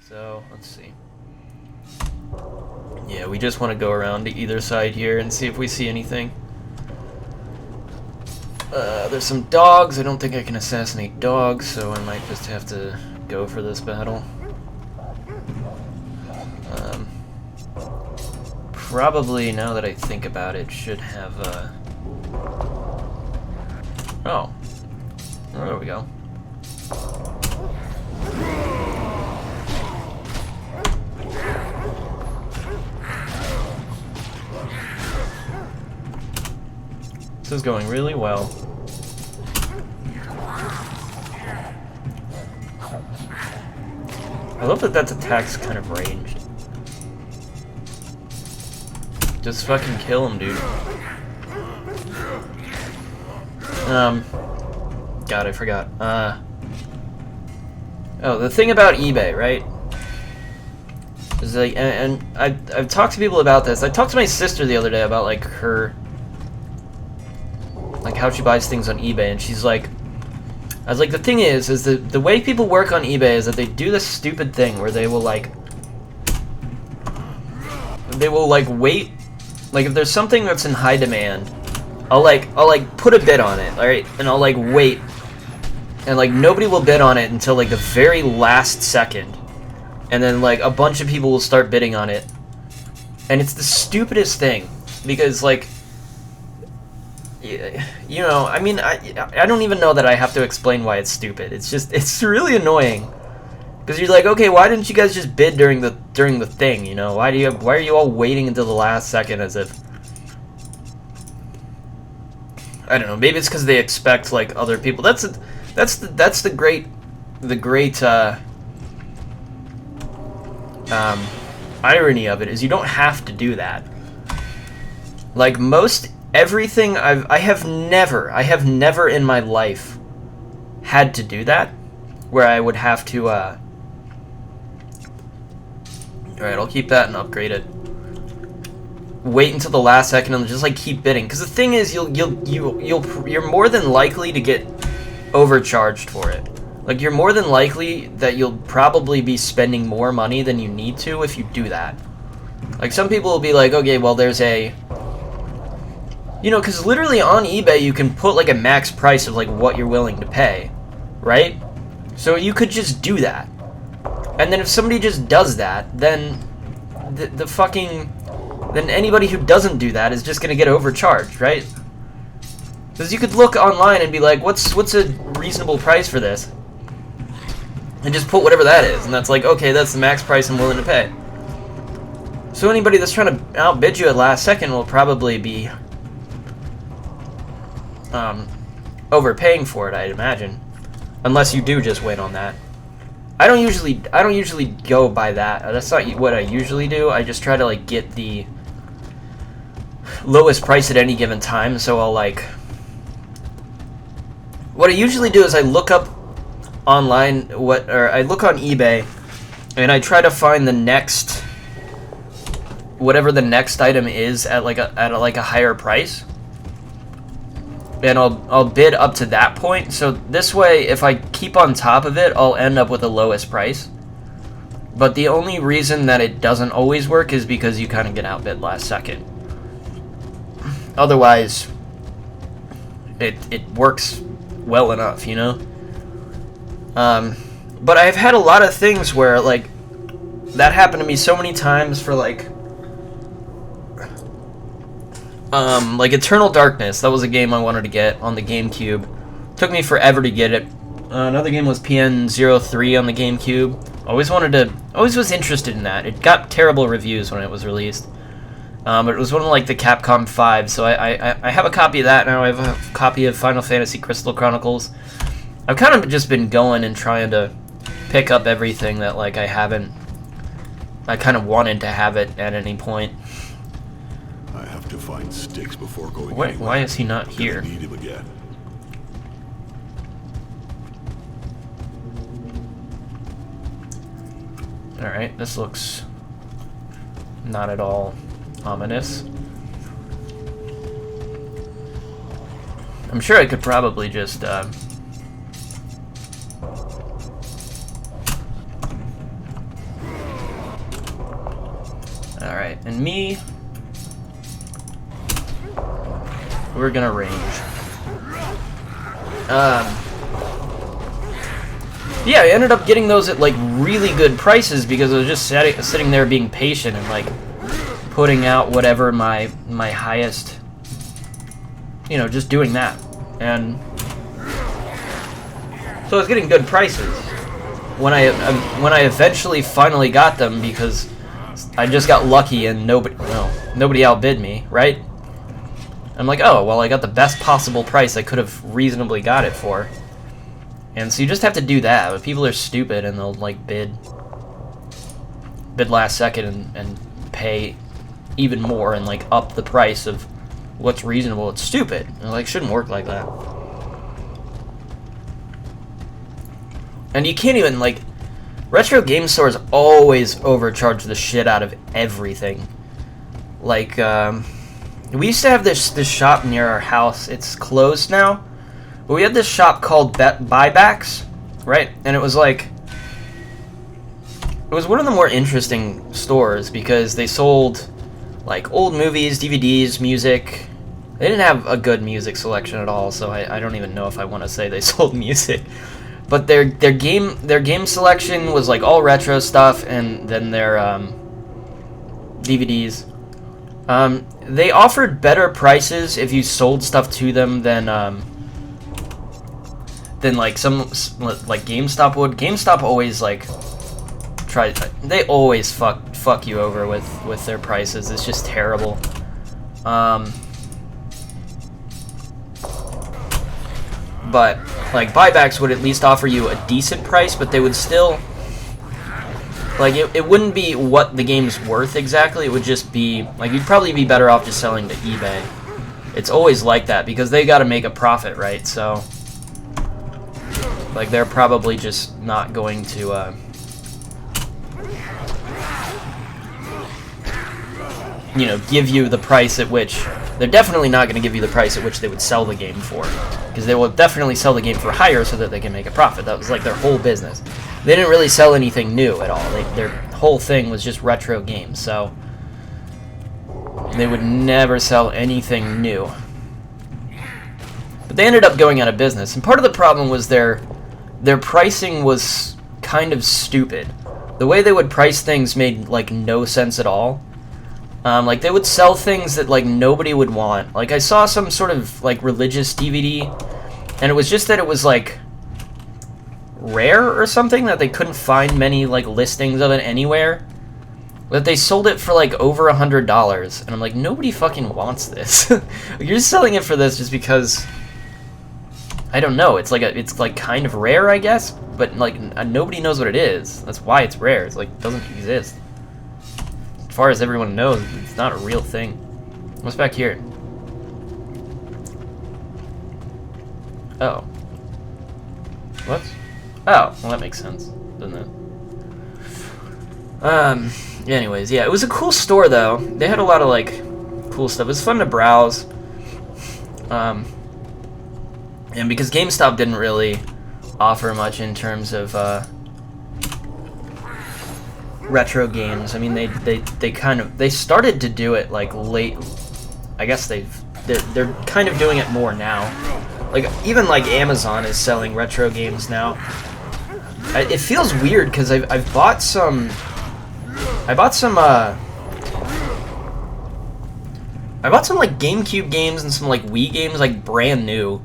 So, let's see. Yeah, we just want to go around to either side here and see if we see anything. There's some dogs. I don't think I can assassinate dogs, so I might just have to go for this battle. Probably, now that I think about it, should have, Oh, there we go. This is going really well. I love that that attack's kind of ranged. Just fucking kill him, dude. God, I forgot. Oh, the thing about eBay, right? Is like, and I've talked to people about this. I talked to my sister the other day about like her, like how she buys things on eBay, and she's like, I was like, the thing is the way people work on eBay is that they do this stupid thing where they will like wait, like if there's something that's in high demand, I'll put a bid on it, alright, and I'll like wait, and like nobody will bid on it until like the very last second, and then like a bunch of people will start bidding on it, and it's the stupidest thing, because like, you know, I mean, I don't even know that I have to explain why it's stupid. It's just, it's really annoying, because you're like, okay, why didn't you guys just bid during the thing, you know? Why are you all waiting until the last second as if, I don't know, maybe it's because they expect like other people. That's the great irony of it, is you don't have to do that. Like everything I have never in my life had to do that, where I would have to alright, I'll keep that and upgrade it. Wait until the last second and just like keep bidding, because the thing is, you're more than likely to get overcharged for it. Like, you're more than likely that you'll probably be spending more money than you need to if you do that. Like, some people will be like, okay, well, there's a, you know, because literally on eBay you can put like a max price of like what you're willing to pay, right? So you could just do that, and then if somebody just does that, then then anybody who doesn't do that is just gonna get overcharged, right? Because you could look online and be like, what's a reasonable price for this, and just put whatever that is, and that's like, okay, that's the max price I'm willing to pay. So anybody that's trying to outbid you at last second will probably be overpaying for it, I'd imagine, unless you do just win on that. I don't usually go by that. That's not what I usually do. I just try to like get the lowest price at any given time. So I'll like, what I usually do is I look up online I look on eBay, and I try to find the next, whatever the next item is at a higher price. And I'll bid up to that point, so this way, if I keep on top of it, I'll end up with the lowest price. But the only reason that it doesn't always work is because you kind of get outbid last second. Otherwise, it works well enough, you know? But I've had a lot of things where, like, that happened to me so many times for, like Eternal Darkness. That was a game I wanted to get on the GameCube. Took me forever to get it. Another game was PN03 on the GameCube. Always was interested in that. It got terrible reviews when it was released. But it was one of like the Capcom 5, so I have a copy of that now. I have a copy of Final Fantasy Crystal Chronicles. I've kind of just been going and trying to pick up everything that like I kind of wanted to have it at any point. I have to find sticks before going anywhere. Why is he not here? Need him again. Alright, this looks not at all ominous. I'm sure I could probably just Alright, and me... We're gonna range. Yeah, I ended up getting those at, like, really good prices because I was just sitting there being patient and, like, putting out whatever my highest... You know, just doing that. And... So I was getting good prices. When I eventually finally got them because I just got lucky and nobody outbid me, right? I'm like, oh, well, I got the best possible price I could have reasonably got it for. And so you just have to do that. But people are stupid and they'll, like, bid last second and pay even more and, like, up the price of what's reasonable. It's stupid. And, like, shouldn't work like that. And you can't even, like... Retro game stores always overcharge the shit out of everything. Like, we used to have this shop near our house. It's closed now. But we had this shop called Buybacks, right? And it was like... It was one of the more interesting stores because they sold, like, old movies, DVDs, music. They didn't have a good music selection at all, so I don't even know if I want to say they sold music. But their game selection was, like, all retro stuff, and then their DVDs. They offered better prices if you sold stuff to them than like GameStop would. GameStop always, like, they always fuck you over with their prices. It's just terrible. But, like, buybacks would at least offer you a decent price, but they would still... Like, it wouldn't be what the game's worth exactly. It would just be... Like, you'd probably be better off just selling to eBay. It's always like that, because they gotta make a profit, right? So... Like, they're probably just not going to, you know, give you the price at which... They're definitely not going to give you the price at which they would sell the game for. Because they will definitely sell the game for higher so that they can make a profit. That was like their whole business. They didn't really sell anything new at all. Their whole thing was just retro games. So they would never sell anything new. But they ended up going out of business. And part of the problem was their pricing was kind of stupid. The way they would price things made, like, no sense at all. Like, they would sell things that, like, nobody would want. Like, I saw some sort of, like, religious DVD, and it was just that it was, like, rare or something, that they couldn't find many, like, listings of it anywhere. That they sold it for, like, over $100. And I'm like, nobody fucking wants this. You're selling it for this just because... I don't know, it's like kind of rare, I guess? But, like, nobody knows what it is. That's why it's rare. It's, like, it doesn't exist. As far as everyone knows, it's not a real thing. What's back here? Oh. What? Oh, well, that makes sense, doesn't it? Anyways, yeah, it was a cool store, though. They had a lot of, like, cool stuff. It was fun to browse. And because GameStop didn't really offer much in terms of, retro games. I mean, they started to do it, like, late. I guess they're kind of doing it more now. Like, even, like, Amazon is selling retro games now. It feels weird because I've bought some like GameCube games and some, like, Wii games, like, brand new,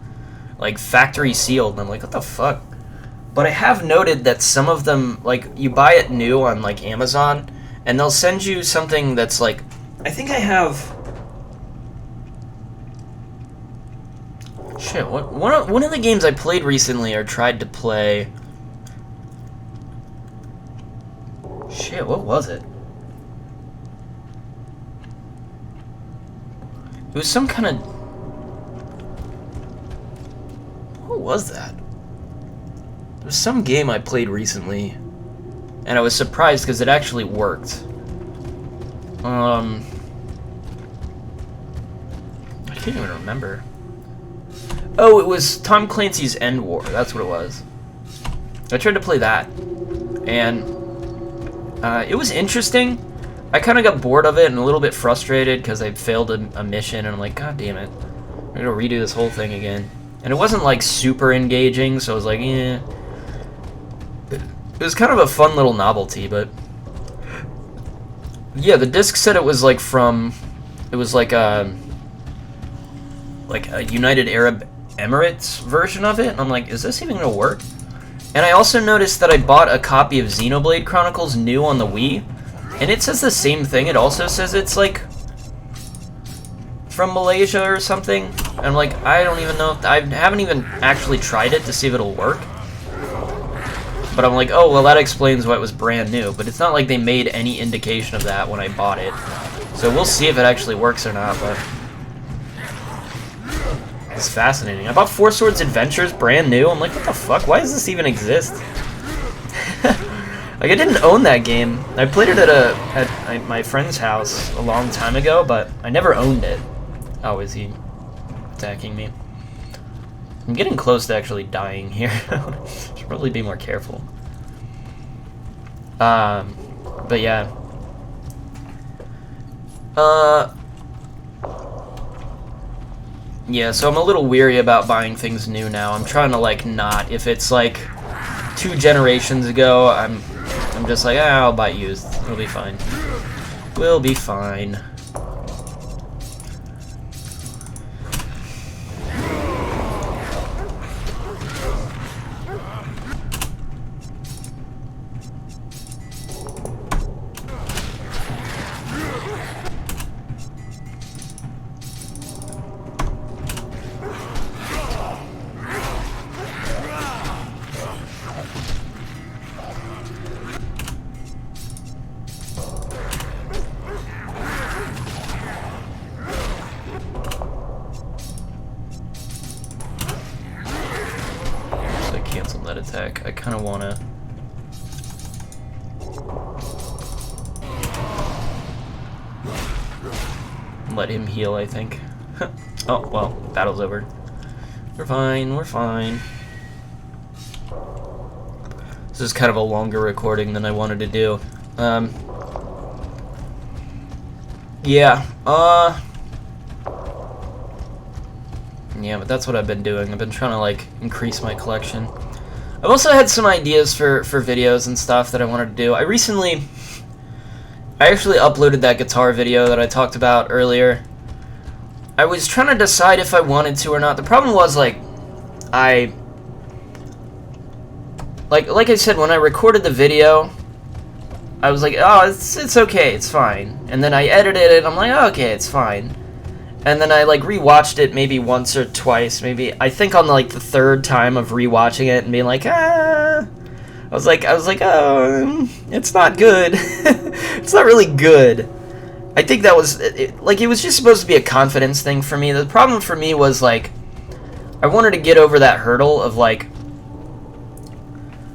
like, factory sealed, and I'm like, what the fuck? But I have noted that some of them, like, you buy it new on, like, Amazon, and they'll send you something that's, like... I think I have... Shit, one of the games I played recently or tried to play... Shit, what was it? It was some kind of... What was that? There's some game I played recently, and I was surprised because it actually worked. I can't even remember. Oh, it was Tom Clancy's End War. That's what it was. I tried to play that, and it was interesting, I kind of got bored of it and a little bit frustrated because I failed a mission, and I'm like, God damn it, I'm gonna redo this whole thing again. And it wasn't like super engaging, so I was like, eh. It was kind of a fun little novelty, but yeah, the disc said it was like from, it was like a United Arab Emirates version of it, and I'm like, is this even gonna work? And I also noticed that I bought a copy of Xenoblade Chronicles New on the Wii, and it says the same thing. It also says it's like from Malaysia or something. And I'm like, I don't even know. I haven't even actually tried it to see if it'll work. But I'm like, oh, well, that explains why it was brand new. But it's not like they made any indication of that when I bought it. So we'll see if it actually works or not, but it's fascinating. I bought Four Swords Adventures brand new. I'm like, what the fuck? Why does this even exist? Like, I didn't own that game. I played it at my friend's house a long time ago, but I never owned it. Oh, is he attacking me? I'm getting close to actually dying here. Should probably be more careful. But yeah. Yeah, so I'm a little weary about buying things new now. I'm trying to, like, not. If it's, like, 2 generations ago, I'm just like, ah, I'll buy used. It'll be fine. We'll be fine. Cancel that attack. I kind of want to let him heal, I think. Oh, well, battle's over. We're fine, we're fine. This is kind of a longer recording than I wanted to do. Yeah, yeah, but that's what I've been doing. I've been trying to, like, increase my collection. I've also had some ideas for videos and stuff that I wanted to do. I actually uploaded that guitar video that I talked about earlier. I was trying to decide if I wanted to or not. The problem was, like I said, when I recorded the video, I was like, oh, it's okay, it's fine. And then I edited it, I'm like, oh, okay, it's fine. And then I, like, rewatched it maybe once or twice, maybe, I think on, like, the 3rd time of rewatching it and being like, ah. I was like, oh, it's not good. It's not really good. I think that was, it was just supposed to be a confidence thing for me. The problem for me was, like, I wanted to get over that hurdle of, like,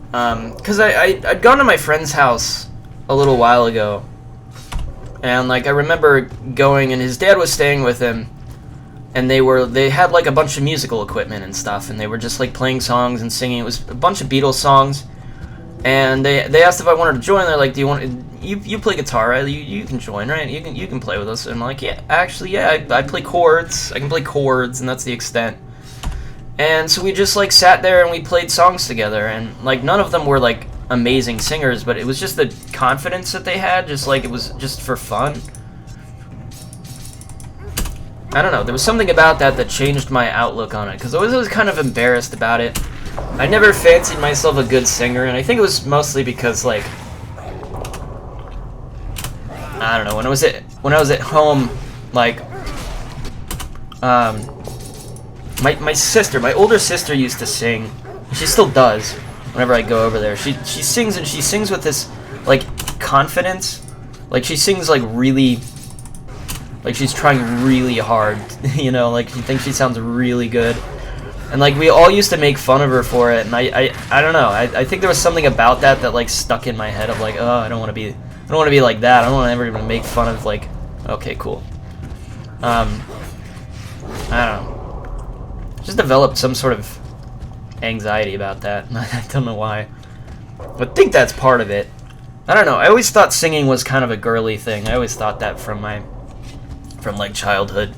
because I'd gone to my friend's house a little while ago. And, like, I remember going, and his dad was staying with him, and they had, like, a bunch of musical equipment and stuff, and they were just, like, playing songs and singing. It was a bunch of Beatles songs, and they asked if I wanted to join. They're like, do you want, you play guitar, right? You can join, right? You can play with us. And I'm like, yeah, actually, yeah, I play chords. I can play chords, and that's the extent. And so we just, like, sat there and we played songs together, and, like, none of them were, like, amazing singers, but it was just the confidence that they had, just like it was just for fun. I don't know, there was something about that changed my outlook on it, because I was kind of embarrassed about it. I never fancied myself a good singer, and I think it was mostly because, like, I don't know, when I was at home, like, my older sister used to sing. She still does. Whenever I go over there, she sings, and she sings with this, like, confidence. Like, she sings, like, really, like, she's trying really hard, you know, like, she thinks she sounds really good. And, like, we all used to make fun of her for it, and I don't know, I think there was something about that like, stuck in my head of, like, oh, I don't want to be like that. I don't want to ever even make fun of, like, okay, cool. I don't know. Just developed some sort of anxiety about that. I don't know why. But I think that's part of it. I don't know. I always thought singing was kind of a girly thing. I always thought that from like childhood.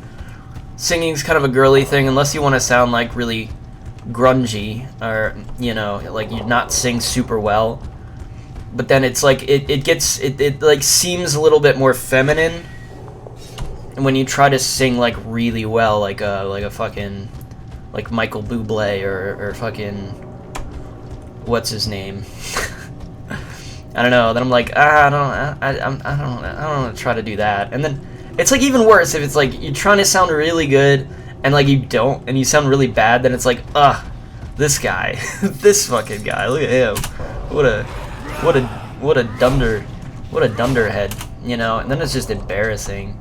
Singing's kind of a girly thing unless you want to sound like really grungy or, you know, like you not sing super well. But then it's like it like seems a little bit more feminine. And when you try to sing like really well, like a fucking like Michael Bublé or fucking what's his name? I don't know. Then I'm like, I don't want to try to do that. And then it's like even worse if it's like you're trying to sound really good and like you don't, and you sound really bad. Then it's like, this guy, this fucking guy. Look at him. What a dunderhead, you know. And then it's just embarrassing.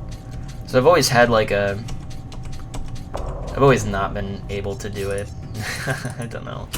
So I've always had like I've always not been able to do it. I don't know.